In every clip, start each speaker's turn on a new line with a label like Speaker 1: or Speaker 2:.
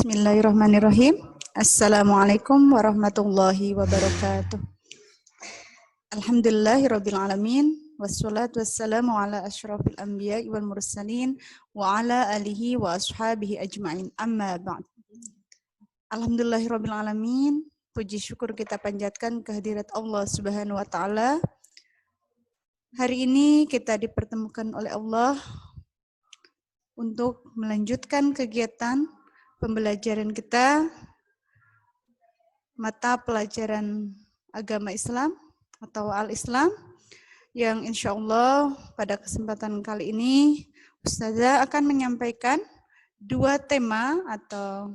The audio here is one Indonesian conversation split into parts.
Speaker 1: Bismillahirrahmanirrahim. Assalamualaikum warahmatullahi wabarakatuh. Alhamdulillahirabbil alamin wassalatu wassalamu ala asyrafil anbiya'i wal mursalin wa ala alihi wa ashabihi ajma'in. Amma ba'd. Alhamdulillahirabbil alamin. Puji syukur kita panjatkan kehadirat Allah Subhanahu wa taala. Hari ini kita dipertemukan oleh Allah untuk melanjutkan kegiatan pembelajaran kita mata pelajaran agama Islam atau Al-Islam yang insya Allah pada kesempatan kali ini Ustazah akan menyampaikan dua tema atau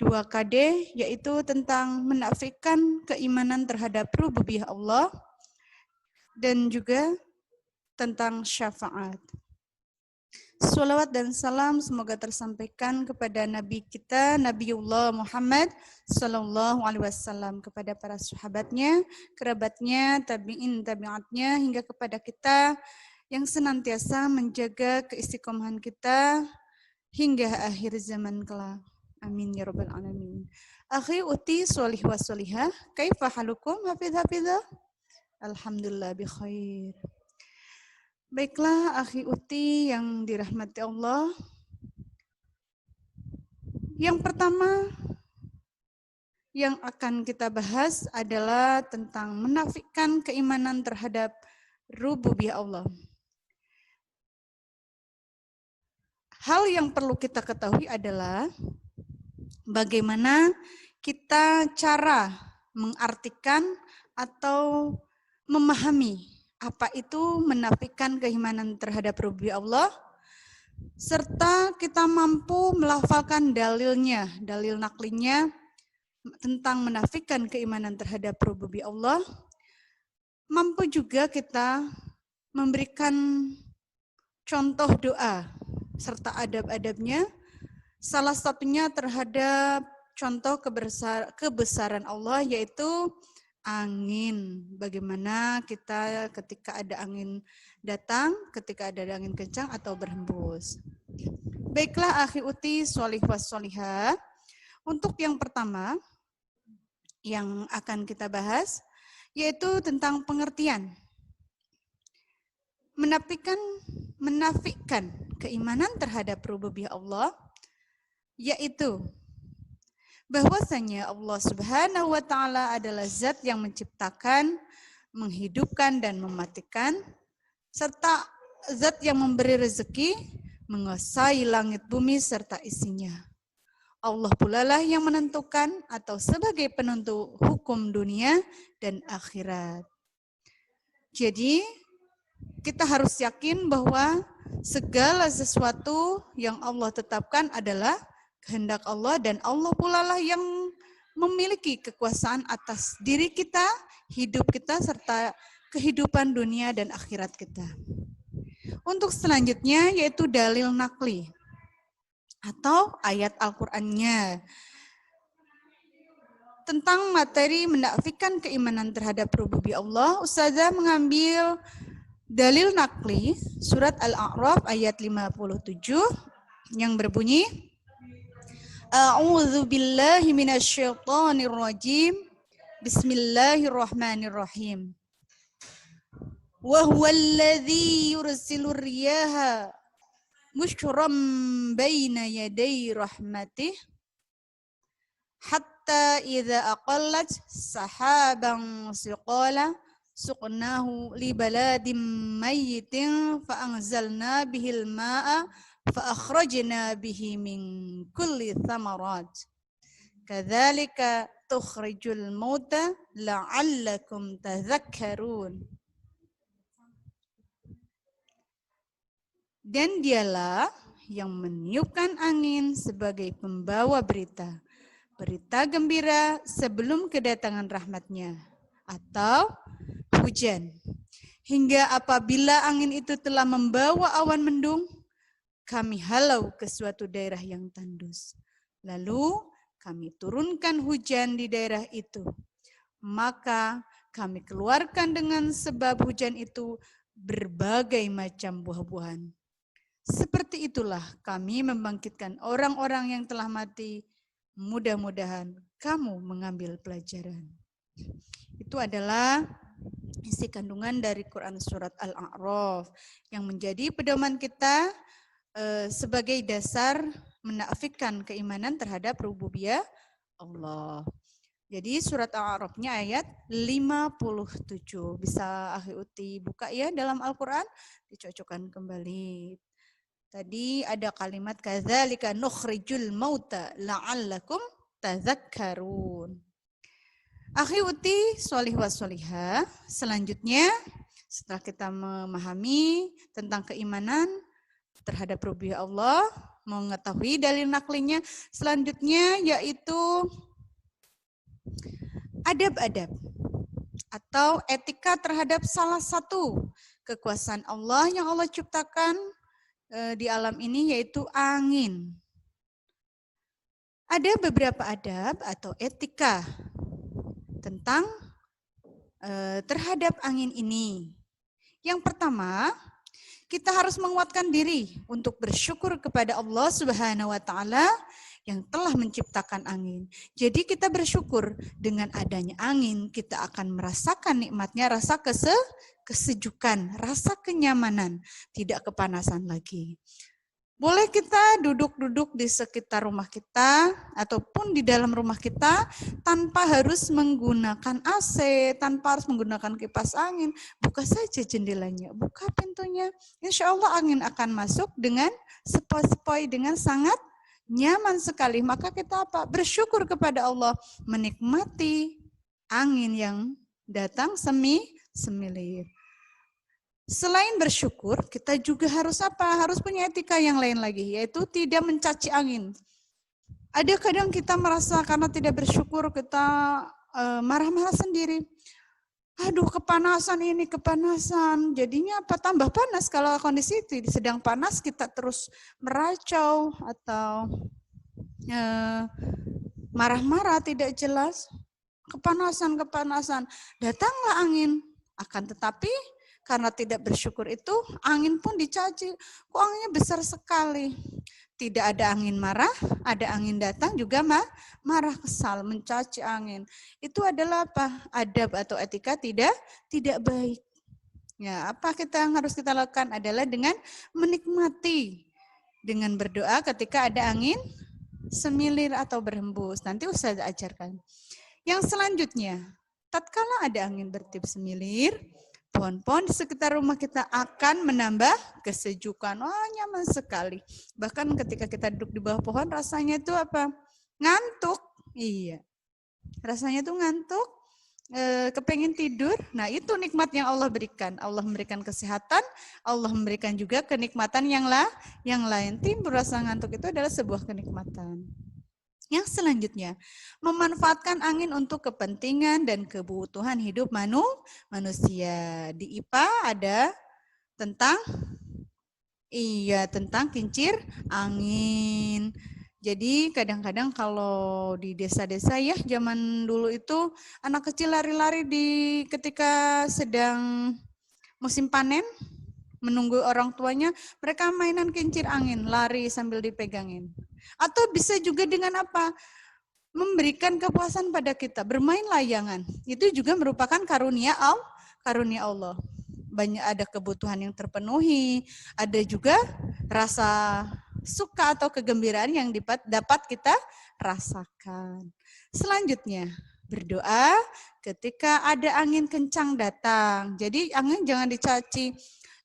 Speaker 1: dua KD, yaitu tentang menafikan keimanan terhadap rububiyah Allah dan juga tentang syafaat. Salawat dan salam semoga tersampaikan kepada Nabi kita, Nabiullah Muhammad Sallallahu Alaihi Wasallam, kepada para sahabatnya, kerabatnya, tabi'in, tabi'atnya, hingga kepada kita yang senantiasa menjaga keistiqomahan kita hingga akhir zaman kelak. Amin ya rabbal alamin. Akhi uti sholih wa sholihah, kaifa halukum hafidh-hafidhah? Alhamdulillah bi khair. Baiklah, akhi uti yang dirahmati Allah. Yang pertama yang akan kita bahas adalah tentang menafikan keimanan terhadap rububiyah Allah. Hal yang perlu kita ketahui adalah bagaimana kita cara mengartikan atau memahami apa itu menafikan keimanan terhadap rububiyah Allah, serta kita mampu melafalkan dalilnya, dalil naklinya tentang menafikan keimanan terhadap rububiyah Allah. Mampu juga kita memberikan contoh doa serta adab-adabnya, salah satunya terhadap contoh kebesaran Allah, yaitu angin. Bagaimana kita ketika ada angin datang, ketika ada angin kencang atau berhembus. Baiklah akhi uti sholih was sholihah. Untuk yang pertama yang akan kita bahas yaitu tentang pengertian menafikan keimanan terhadap rububiyah Allah, yaitu bahwasanya Allah Subhanahu wa taala adalah zat yang menciptakan, menghidupkan dan mematikan, serta zat yang memberi rezeki, menguasai langit bumi serta isinya. Allah pula lah yang menentukan atau sebagai penentu hukum dunia dan akhirat. Jadi, kita harus yakin bahwa segala sesuatu yang Allah tetapkan adalah kehendak Allah, dan Allah pula lah yang memiliki kekuasaan atas diri kita, hidup kita, serta kehidupan dunia dan akhirat kita. Untuk selanjutnya yaitu dalil nakli atau ayat Al-Qur'annya tentang materi menafikan keimanan terhadap rububiyah Allah. Ustazah mengambil dalil nakli surat Al-A'raf ayat 57 yang berbunyi, A'udzu billahi minasyaitonir rajim. Bismillahirrahmanirrahim. Wa huwal ladzi yursilur riyaha busyran baina yaday rahmatih hatta idza aqallat sahaban siqala suqnahu li baladin mayyitin fa anzalna bihil ma'a fa akhrajna bihi min kulli thamarat kadzalika tukhrijul mauta la'allakum tadhakkarun. Dan dialah yang meniupkan angin sebagai pembawa berita gembira sebelum kedatangan rahmatnya atau hujan, hingga apabila angin itu telah membawa awan mendung, kami halau ke suatu daerah yang tandus. Lalu kami turunkan hujan di daerah itu. Maka kami keluarkan dengan sebab hujan itu berbagai macam buah-buahan. Seperti seperti itulah kami membangkitkan orang-orang yang telah mati. Mudah-mudahan kamu mengambil pelajaran. Itu adalah isi kandungan dari Quran surat Al-A'raf yang menjadi pedoman kita sebagai dasar menafikan keimanan terhadap rububiyah Allah. Jadi surat Al-A'rafnya ayat 57. Bisa Akhi Uti buka ya dalam Al-Quran, dicocokkan kembali. Tadi ada kalimat kadzalika nukhrijul mauta la'allakum tadzakkarun. Akhi Uti sholih wa sholihah, selanjutnya setelah kita memahami tentang keimanan terhadap rububiyah Allah, mengetahui dalil naklinya, selanjutnya yaitu adab-adab atau etika terhadap salah satu kekuasaan Allah yang Allah ciptakan di alam ini, yaitu angin. Ada beberapa adab atau etika tentang terhadap angin ini. Yang pertama, kita harus menguatkan diri untuk bersyukur kepada Allah Subhanahu wa taala yang telah menciptakan angin. Jadi kita bersyukur dengan adanya angin, kita akan merasakan nikmatnya, rasa kesejukan, rasa kenyamanan, tidak kepanasan lagi. Boleh kita duduk-duduk di sekitar rumah kita ataupun di dalam rumah kita tanpa harus menggunakan AC, tanpa harus menggunakan kipas angin. Buka saja jendelanya, buka pintunya. Insya Allah angin akan masuk dengan sepoi-sepoi, dengan sangat nyaman sekali. Maka kita apa? Bersyukur kepada Allah, menikmati angin yang datang semilir. Selain bersyukur, kita juga harus apa? Harus punya etika yang lain lagi, yaitu tidak mencaci angin. Ada kadang kita merasa karena tidak bersyukur, kita marah-marah sendiri. Aduh, kepanasan ini, kepanasan. Jadinya apa? Tambah panas. Kalau kondisi sedang panas, kita terus meracau atau marah-marah tidak jelas. Kepanasan. Datanglah angin. Akan tetapi karena tidak bersyukur itu, angin pun dicaci. Kok anginnya besar sekali? Tidak ada angin marah, ada angin datang juga marah, kesal, mencaci angin. Itu adalah apa? Adab atau etika tidak baik. Ya, apa yang harus kita lakukan adalah dengan menikmati, dengan berdoa ketika ada angin semilir atau berhembus. Nanti Ustaz ajarkan. Yang selanjutnya, tatkala ada angin bertiup semilir, pohon-pohon di sekitar rumah kita akan menambah kesejukan. Oh, nyaman sekali. Bahkan ketika kita duduk di bawah pohon, rasanya itu apa? Ngantuk. Iya. Rasanya itu ngantuk, kepengen tidur. Nah, itu nikmat yang Allah berikan. Allah memberikan kesehatan, Allah memberikan juga kenikmatan yang lain. Timbul rasa ngantuk itu adalah sebuah kenikmatan. Yang selanjutnya, memanfaatkan angin untuk kepentingan dan kebutuhan hidup manusia. Di IPA ada tentang kincir angin. Jadi kadang-kadang kalau di desa-desa ya, zaman dulu itu anak kecil lari-lari ketika sedang musim panen, menunggu orang tuanya, mereka mainan kincir angin, lari sambil dipegangin. Atau bisa juga dengan apa? Memberikan kepuasan pada kita, bermain layangan. Itu juga merupakan karunia Allah. Banyak ada kebutuhan yang terpenuhi, ada juga rasa suka atau kegembiraan yang dapat kita rasakan. Selanjutnya, berdoa ketika ada angin kencang datang. Jadi angin jangan dicaci.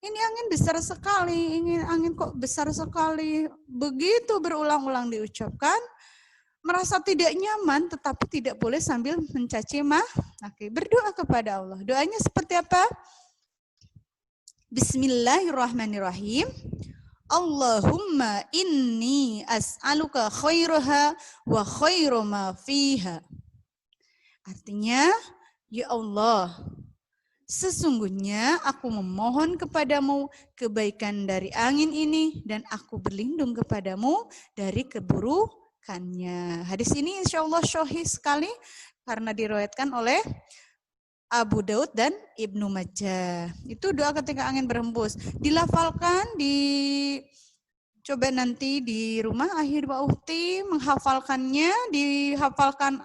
Speaker 1: Ini angin besar sekali, angin kok besar sekali. Begitu berulang-ulang diucapkan, merasa tidak nyaman, tetapi tidak boleh sambil mencaci Oke, berdoa kepada Allah. Doanya seperti apa? Bismillahirrahmanirrahim. Allahumma inni as'aluka khairaha wa khairu ma fiha. Artinya, ya Allah, sesungguhnya aku memohon kepadamu kebaikan dari angin ini dan aku berlindung kepadamu dari keburukannya. Hadis ini insya Allah sahih sekali karena diriwayatkan oleh Abu Daud dan Ibnu Majah. Itu doa ketika angin berhembus. Dilafalkan, Coba nanti di rumah akhir wa ukti menghafalkannya, dihafalkan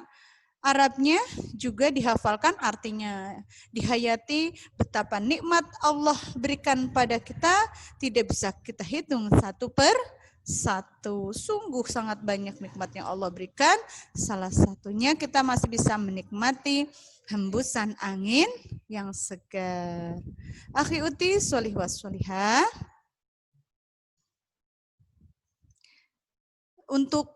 Speaker 1: Arabnya, juga dihafalkan artinya. Dihayati betapa nikmat Allah berikan pada kita, tidak bisa kita hitung satu per satu. Sungguh sangat banyak nikmat yang Allah berikan. Salah satunya kita masih bisa menikmati hembusan angin yang segar. Akhi uti sholih washolihah. Untuk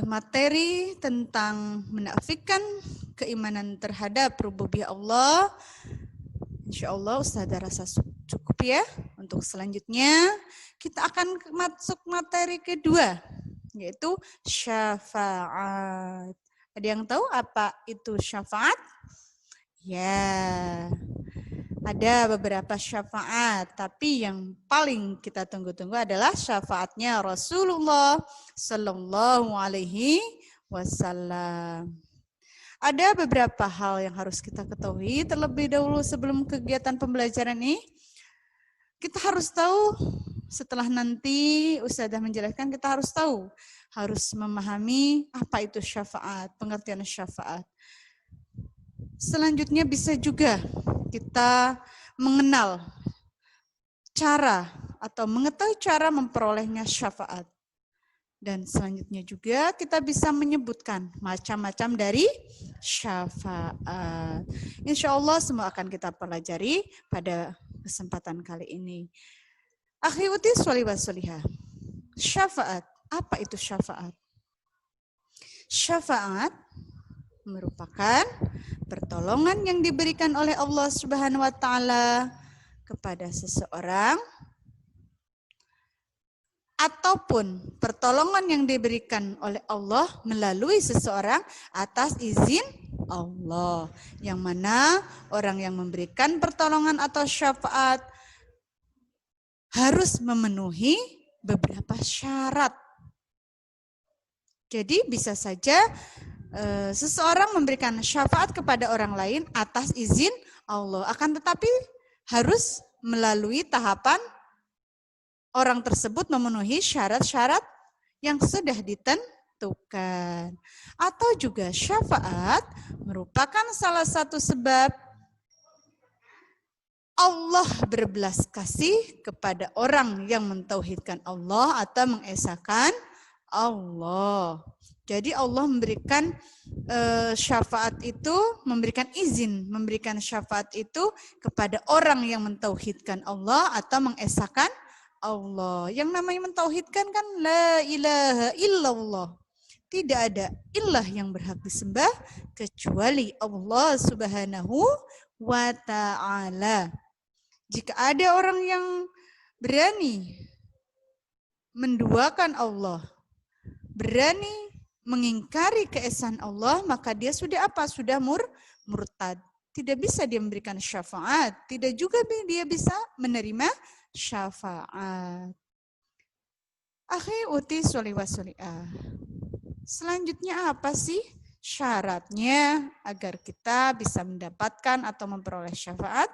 Speaker 1: materi tentang menafikan keimanan terhadap rububiyah Allah, insya Allah Ustazah rasa cukup ya. Untuk selanjutnya kita akan masuk materi kedua, yaitu syafaat. Ada yang tahu apa itu syafaat? Ya, ada beberapa syafaat, tapi yang paling kita tunggu-tunggu adalah syafaatnya Rasulullah Sallallahu Alaihi Wasallam. Ada beberapa hal yang harus kita ketahui terlebih dahulu sebelum kegiatan pembelajaran ini. Kita harus tahu, setelah nanti Ustazah menjelaskan, kita harus tahu, harus memahami apa itu syafaat, pengertian syafaat. Selanjutnya bisa juga kita mengenal cara atau mengetahui cara memperolehnya syafaat. Dan selanjutnya juga kita bisa menyebutkan macam-macam dari syafaat. Insya Allah semua akan kita pelajari pada kesempatan kali ini. Akhi uti sholih washolihah. Syafaat, apa itu syafaat? Syafaat merupakan pertolongan yang diberikan oleh Allah Subhanahu wa taala kepada seseorang, ataupun pertolongan yang diberikan oleh Allah melalui seseorang atas izin Allah. Yang mana orang yang memberikan pertolongan atau syafaat harus memenuhi beberapa syarat. Jadi bisa saja seseorang memberikan syafaat kepada orang lain atas izin Allah. Akan tetapi harus melalui tahapan orang tersebut memenuhi syarat-syarat yang sudah ditentukan. Atau juga syafaat merupakan salah satu sebab Allah berbelas kasih kepada orang yang mentauhidkan Allah atau mengesahkan Allah. Jadi Allah memberikan syafaat itu, memberikan izin, memberikan syafaat itu kepada orang yang mentauhidkan Allah atau mengesahkan Allah. Yang namanya mentauhidkan kan la ilaha illallah. Tidak ada ilah yang berhak disembah kecuali Allah Subhanahu wa ta'ala. Jika ada orang yang berani menduakan Allah, berani mengingkari keesaan Allah, maka dia sudah apa? Sudah murtad. Tidak bisa dia memberikan syafaat, tidak juga dia bisa menerima syafaat. Akhi uti sholih washolihah. Selanjutnya apa sih syaratnya agar kita bisa mendapatkan atau memperoleh syafaat?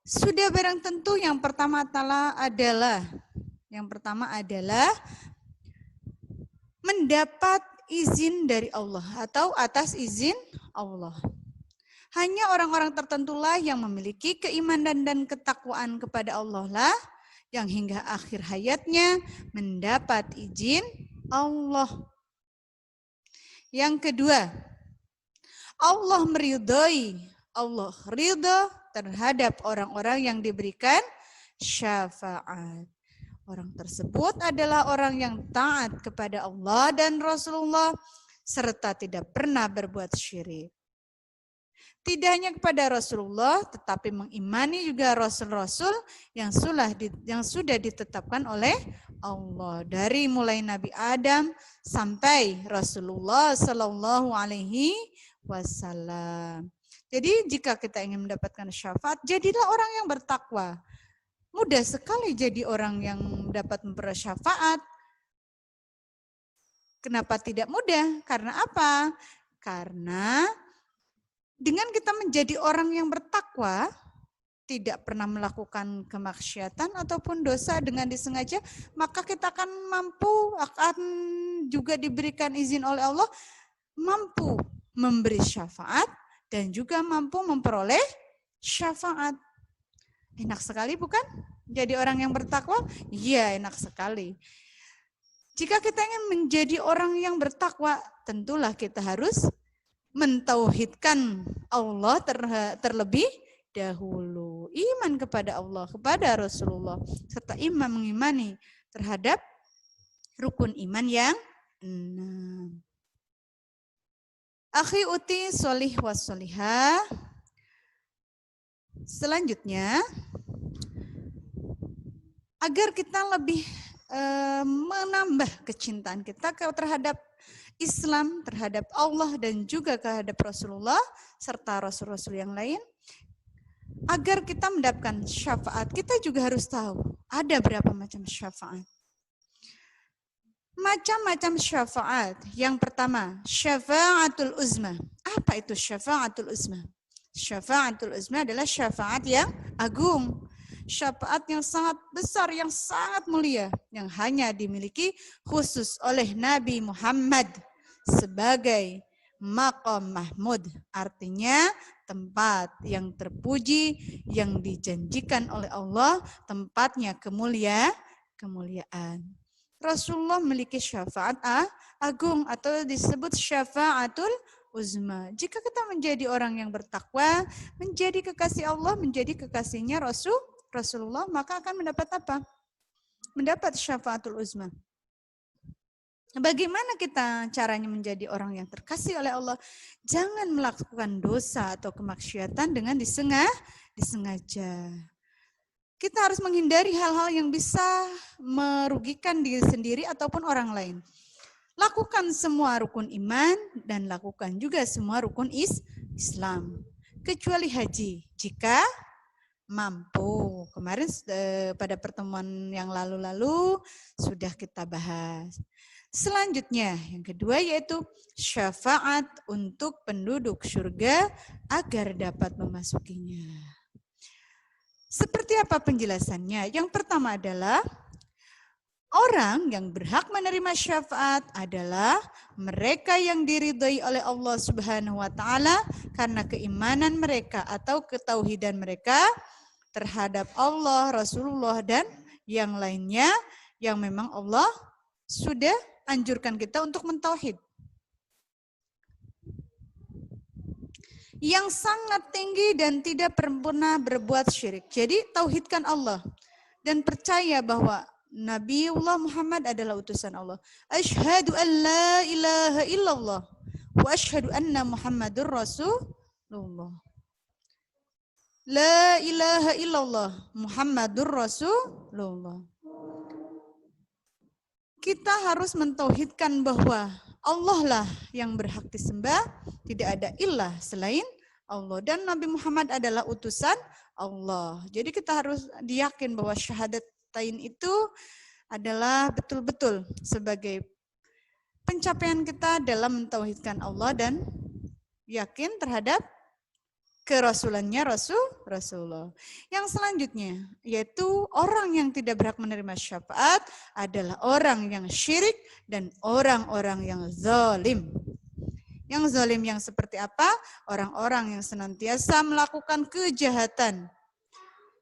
Speaker 1: Sudah barang tentu yang pertama adalah mendapat izin dari Allah atau atas izin Allah. Hanya orang-orang tertentulah yang memiliki keimanan dan ketakwaan kepada Allah lah yang hingga akhir hayatnya mendapat izin Allah. Yang kedua, Allah meridhai, Allah ridha terhadap orang-orang yang diberikan syafaat. Orang tersebut adalah orang yang taat kepada Allah dan Rasulullah serta tidak pernah berbuat syirik. Tidak hanya kepada Rasulullah, tetapi mengimani juga Rasul-Rasul yang sudah ditetapkan oleh Allah. Dari mulai Nabi Adam sampai Rasulullah Sallallahu Alaihi Wasallam. Jadi jika kita ingin mendapatkan syafaat, jadilah orang yang bertakwa. Mudah sekali jadi orang yang dapat memperoleh syafaat. Kenapa tidak mudah? Karena apa? Karena dengan kita menjadi orang yang bertakwa, tidak pernah melakukan kemaksiatan ataupun dosa dengan disengaja, maka kita akan juga diberikan izin oleh Allah, mampu memberi syafaat dan juga mampu memperoleh syafaat. Enak sekali bukan? Jadi orang yang bertakwa? Iya, enak sekali. Jika kita ingin menjadi orang yang bertakwa, tentulah kita harus mentauhidkan Allah terlebih dahulu. Iman kepada Allah, kepada Rasulullah, serta mengimani terhadap rukun iman yang 6. Akhi uti solih wassolihah. Selanjutnya, agar kita lebih menambah kecintaan kita terhadap Islam, terhadap Allah dan juga terhadap Rasulullah serta rasul-rasul yang lain, agar kita mendapatkan syafaat, kita juga harus tahu ada berapa macam syafaat. Macam-macam syafaat. Yang pertama, syafaatul uzma. Apa itu syafaatul uzma? Syafaatul uzma adalah syafaat yang agung. Syafaat yang sangat besar, yang sangat mulia, yang hanya dimiliki khusus oleh Nabi Muhammad sebagai maqam mahmud. Artinya tempat yang terpuji, yang dijanjikan oleh Allah, tempatnya kemuliaan. Rasulullah memiliki syafaat agung atau disebut syafaatul uzma. Jika kita menjadi orang yang bertakwa, menjadi kekasih Allah, menjadi kekasihnya Rasulullah, maka akan mendapat apa? Mendapat syafaatul uzma. Bagaimana kita caranya menjadi orang yang terkasih oleh Allah? Jangan melakukan dosa atau kemaksiatan dengan disengaja. Kita harus menghindari hal-hal yang bisa merugikan diri sendiri ataupun orang lain. Lakukan semua rukun iman dan lakukan juga semua rukun Islam. Kecuali haji, jika mampu. Kemarin pada pertemuan yang lalu-lalu sudah kita bahas. Selanjutnya, yang kedua yaitu syafaat untuk penduduk surga agar dapat memasukinya. Seperti apa penjelasannya? Yang pertama adalah orang yang berhak menerima syafaat adalah mereka yang diridhai oleh Allah Subhanahu wa taala karena keimanan mereka atau ketauhidan mereka terhadap Allah, Rasulullah dan yang lainnya yang memang Allah sudah anjurkan kita untuk mentauhid. Yang sangat tinggi dan tidak pernah berbuat syirik. Jadi tauhidkan Allah dan percaya bahwa Nabiullah Muhammad adalah utusan Allah. Asyhadu an la ilaha illallah wa asyhadu anna Muhammadur Rasulullah. La ilaha illallah Muhammadur Rasulullah. Kita harus mentauhidkan bahwa Allah lah yang berhak disembah, tidak ada ilah selain Allah. Dan Nabi Muhammad adalah utusan Allah. Jadi kita harus diyakin bahwa syahadatain itu adalah betul-betul sebagai pencapaian kita dalam mentauhidkan Allah dan yakin terhadap kerasulannya Rasulullah. Yang selanjutnya, yaitu orang yang tidak berhak menerima syafaat adalah orang yang syirik dan orang-orang yang zalim. Yang zalim yang seperti apa? Orang-orang yang senantiasa melakukan kejahatan,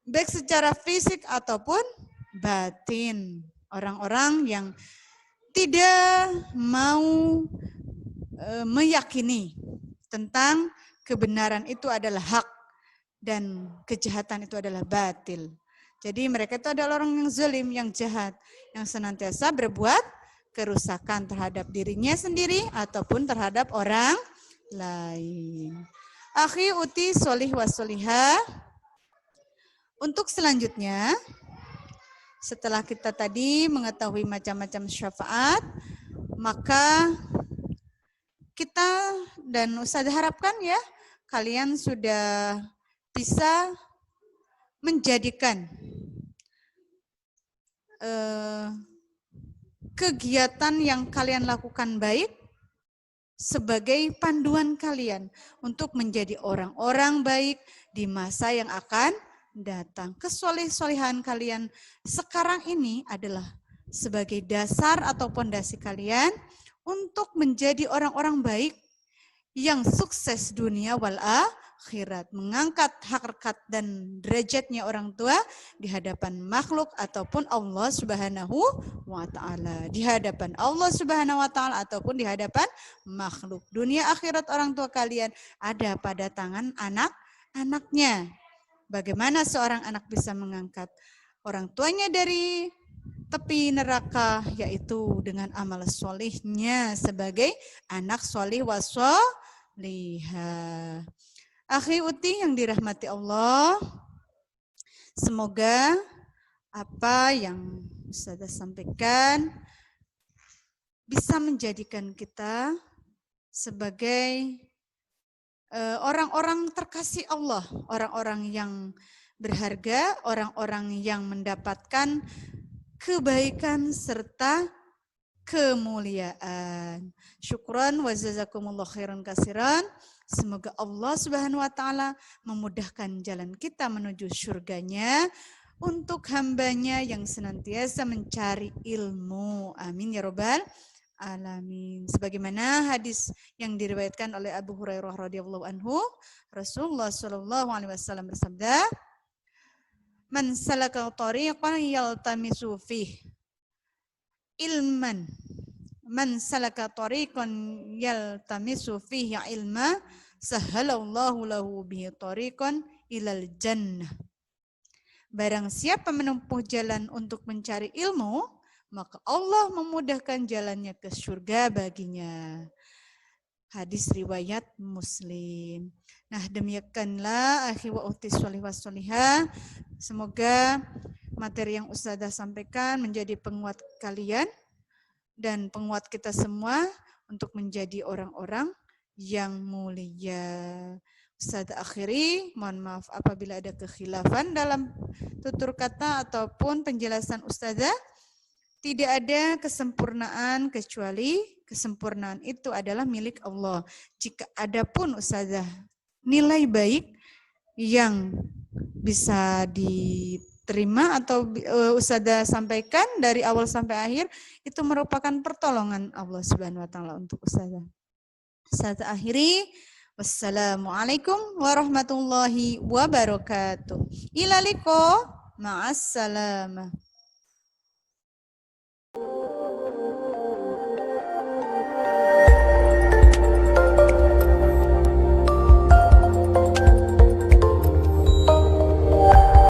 Speaker 1: baik secara fisik ataupun batin. Orang-orang yang tidak mau meyakini tentang kebenaran itu adalah hak dan kejahatan itu adalah batil. Jadi mereka itu adalah orang yang zalim, yang jahat, yang senantiasa berbuat kerusakan terhadap dirinya sendiri ataupun terhadap orang lain. Akhi uti solih wassolihah. Untuk selanjutnya, setelah kita tadi mengetahui macam-macam syafaat, maka kita dan Ustaz harapkan ya, kalian sudah bisa menjadikan kegiatan yang kalian lakukan baik sebagai panduan kalian untuk menjadi orang-orang baik di masa yang akan datang. Kesoleh-solehan kalian sekarang ini adalah sebagai dasar atau pondasi kalian untuk menjadi orang-orang baik yang sukses dunia wal akhirat, mengangkat harkat dan derajatnya orang tua di hadapan makhluk ataupun Allah Subhanahu wa taala, di hadapan Allah Subhanahu wa taala ataupun di hadapan makhluk. Dunia akhirat orang tua kalian ada pada tangan anak-anaknya. Bagaimana seorang anak bisa mengangkat orang tuanya dari tepi neraka, yaitu dengan amal solihnya sebagai anak solih wasolihah. Akhi Uti yang dirahmati Allah, semoga apa yang Ustazah sampaikan bisa menjadikan kita sebagai orang-orang terkasih Allah, orang-orang yang berharga, orang-orang yang mendapatkan kebaikan serta kemuliaan. Syukran wa jazakumullah khairan katsiran. Semoga Allah Subhanahu wa taala memudahkan jalan kita menuju surganya untuk hambanya yang senantiasa mencari ilmu. Amin ya rabbal alamin. Sebagaimana hadis yang diriwayatkan oleh Abu Hurairah radhiyallahu anhu, Rasulullah sallallahu alaihi wasallam bersabda, "Man salaka tariqan yaltamisu fihi ilman, man salaka tariqan yaltamisu fihi ilma, sahalallahu lahu bihi tariqan ilal jannah." Barang siapa menempuh jalan untuk mencari ilmu, maka Allah memudahkan jalannya ke surga baginya. Hadis riwayat Muslim. Nah, demikianlah akhi wa ukhti sholih wa sholihah. Semoga materi yang Ustazah sampaikan menjadi penguat kalian dan penguat kita semua untuk menjadi orang-orang yang mulia. Ustazah akhiri, mohon maaf apabila ada kekhilafan dalam tutur kata ataupun penjelasan Ustazah. Tidak ada kesempurnaan kecuali kesempurnaan itu adalah milik Allah. Jika ada pun Ustazah nilai baik yang bisa diterima atau Ustazah sampaikan dari awal sampai akhir, itu merupakan pertolongan Allah Subhanahu wa taala untuk Ustazah. Ustazah akhiri, wassalamualaikum warahmatullahi wabarakatuh. Ila liqa, ma'assalamah.